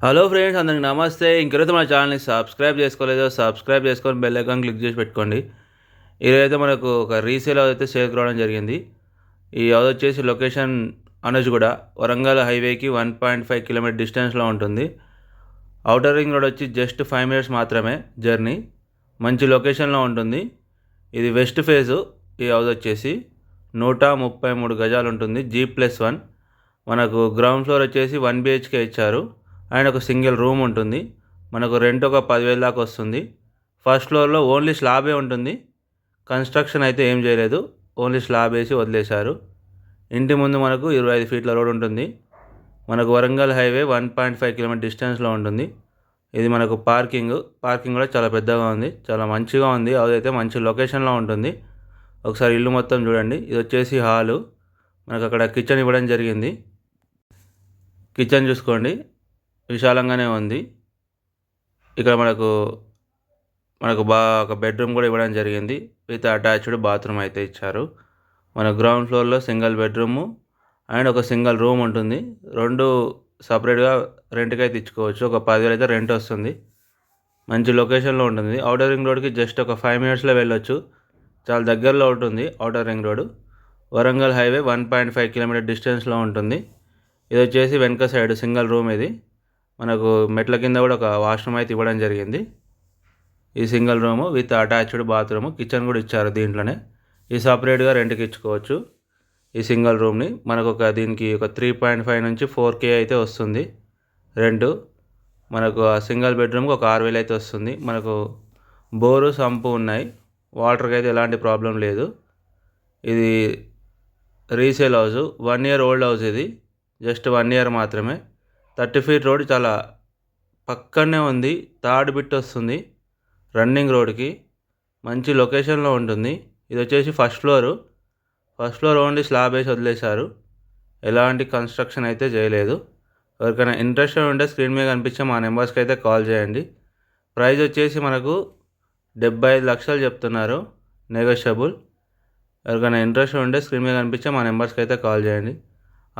Hello friends, అందరికి నమస్తే. ఇంకెవరైతే మన ఛానల్ని సబ్స్క్రైబ్ చేసుకోలేదో సబ్స్క్రైబ్ చేసుకొని బెల్ ఐకాన్ క్లిక్ చేసి పెట్టుకోండి. ఈరోజైతే మనకు ఒక రీసేల్ హౌస్ అయితే సేల్కి రావడం జరిగింది. ఈ హౌస్ వచ్చేసి లొకేషన్ అనుజ్గూడ, వరంగల్ హైవేకి 1.5 కిలోమీటర్ డిస్టెన్స్లో ఉంటుంది. ఔటర్ రింగ్ రోడ్ వచ్చి జస్ట్ 5 మినిట్స్ మాత్రమే జర్నీ. మంచి లొకేషన్లో ఉంటుంది. ఇది వెస్ట్ ఫేజు. ఈ హౌస్ వచ్చేసి 133 గజాలు ఉంటుంది. G+1. మనకు గ్రౌండ్ ఫ్లోర్ వచ్చేసి 1 BHK ఇచ్చారు అండ్ ఒక సింగిల్ రూమ్ ఉంటుంది. మనకు రెంట్ ఒక 10,000 దాకా వస్తుంది. ఫస్ట్ ఫ్లోర్లో ఓన్లీ స్లాబే ఉంటుంది. కన్స్ట్రక్షన్ అయితే ఏం చేయలేదు, ఓన్లీ స్లాబ్ వేసి వదిలేశారు. ఇంటి ముందు మనకు 25 ఫీట్ల రోడ్ ఉంటుంది. మనకు వరంగల్ హైవే 1.5 కిలోమీటర్ డిస్టెన్స్లో ఉంటుంది. ఇది మనకు పార్కింగ్ కూడా చాలా పెద్దగా ఉంది, చాలా మంచిగా ఉంది. అదైతే మంచి లొకేషన్లో ఉంటుంది. ఒకసారి ఇల్లు మొత్తం చూడండి. ఇది వచ్చేసి హాలు. మనకు అక్కడ కిచెన్ ఇవ్వడం జరిగింది. కిచెన్ చూసుకోండి, విశాలంగానే ఉంది. ఇక్కడ మనకు ఒక బెడ్రూమ్ కూడా ఇవ్వడం జరిగింది. విత్ అటాచ్డ్ బాత్రూమ్ అయితే ఇచ్చారు. మన గ్రౌండ్ ఫ్లోర్లో సింగిల్ బెడ్రూము అండ్ ఒక సింగిల్ రూమ్ ఉంటుంది. రెండు సపరేట్గా రెంట్కి అయితే ఇచ్చుకోవచ్చు. ఒక 10,000 అయితే రెంట్ వస్తుంది. మంచి లొకేషన్లో ఉంటుంది. ఔటర్ రింగ్ రోడ్కి జస్ట్ ఒక 5 మినిట్స్లో వెళ్ళొచ్చు. చాలా దగ్గరలో ఉంటుంది outer ring road. Warangal highway 1.5 kilometre డిస్టెన్స్లో ఉంటుంది. ఇది వచ్చేసి వెనక సైడ్ సింగిల్ రూమ్. ఇది మనకు మెట్ల కింద కూడా ఒక వాష్రూమ్ అయితే ఇవ్వడం జరిగింది. ఈ single room with attached bathroom, kitchen కూడా ఇచ్చారు దీంట్లోనే. ఈ సపరేట్గా రెంట్కి ఇచ్చుకోవచ్చు ఈ సింగిల్ రూమ్ని. మనకు దీనికి ఒక 3.5 నుంచి 4K అయితే వస్తుంది రెంటు. మనకు ఆ సింగిల్ బెడ్రూమ్కి ఒక 6,000 అయితే వస్తుంది. మనకు బోరు సంపు ఉన్నాయి. వాటర్కి అయితే ఎలాంటి ప్రాబ్లం లేదు. ఇది resale house, 1 year old house. ఇది జస్ట్ 1 ఇయర్ మాత్రమే. 30 ఫీట్ రోడ్ చాలా పక్కనే ఉంది. థర్డ్ బిట్ వస్తుంది రన్నింగ్ రోడ్కి. మంచి లొకేషన్లో ఉంటుంది. ఇది వచ్చేసి ఫస్ట్ ఫ్లోర్ ఓన్లీ స్లాబ్ వేసి వదిలేశారు. ఎలాంటి కన్స్ట్రక్షన్ అయితే చేయలేదు. ఎవరికైనా ఇంట్రెస్ట్ ఉంటే స్క్రీన్ మీద కనిపించే మా నెంబర్స్కి అయితే కాల్ చేయండి. ప్రైస్ వచ్చేసి మనకు 75 లక్షలు చెప్తున్నారు, నెగోషియబుల్. ఎవరికైనా ఇంట్రెస్ట్ ఉంటే స్క్రీన్ మీద కనిపించే మా నెంబర్స్కి అయితే కాల్ చేయండి.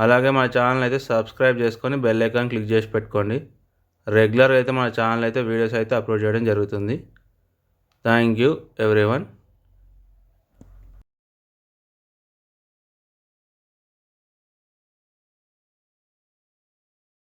అలాగే మన ఛానల్ అయితే సబ్స్క్రైబ్ చేసుకొని బెల్ ఐకాన్ క్లిక్ చేసి పెట్టుకోండి. రెగ్యులర్గా అయితే మన ఛానల్ అయితే వీడియోస్ అయితే అప్లోడ్ చేయడం జరుగుతుంది. Thank you everyone.